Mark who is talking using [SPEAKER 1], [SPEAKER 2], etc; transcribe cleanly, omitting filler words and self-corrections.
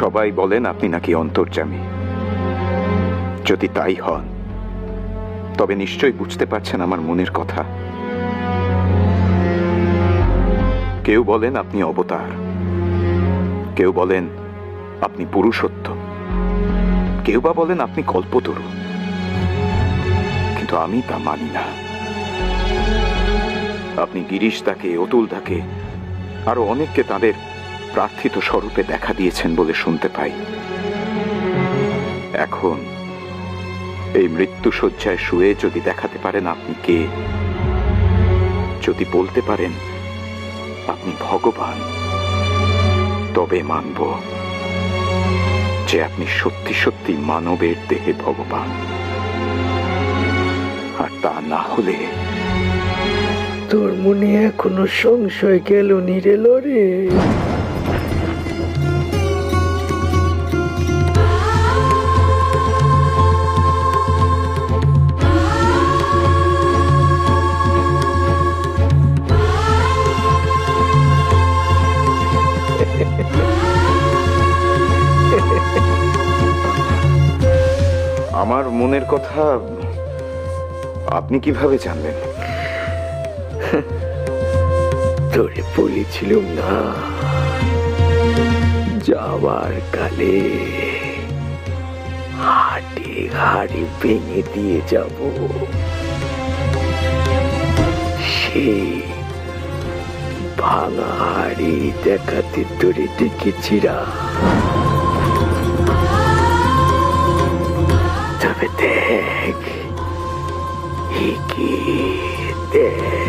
[SPEAKER 1] সবাই বলেন আপনি নাকি অন্তর্যামী। যদি তাই হন তবে নিশ্চয়ই বুঝতে পারছেন আমার মনের কথা। কেউ বলেন আপনি অবতার, কেউ বলেন আপনি পুরুষোত্তম, কেউ বা বলেন আপনি কল্পতরু, কিন্তু আমি তা মানি না। আপনি গিরিশ দাকে, অতুল দাকে, আরো অনেককে তাদের প্রার্থিত স্বরূপে দেখা দিয়েছেন বলে শুনতে পাই। এখন এই মৃত্যু শয্যায় শুয়ে যদি দেখাতে পারেন আপনি কে, যদি বলতে পারেন আপনি ভগবান, তবে মানব যে আপনি সত্যি সত্যি মানবের দেহে ভগবান। আর তা না হলে
[SPEAKER 2] তোর মনে এখনো সংশয় গেল নি রে লরে?
[SPEAKER 1] আমার মনের কথা আপনি কিভাবে জানলেন?
[SPEAKER 2] তোরে বলেছিলাম না, যাওয়ার কালে হাটে হাড়ি ভেঙে দিয়ে যাব। সেই ভাঙা হাড়ি দেখাতে তোরে ডেকেছিরা। তবে দেখ, এগিয়ে দেখ।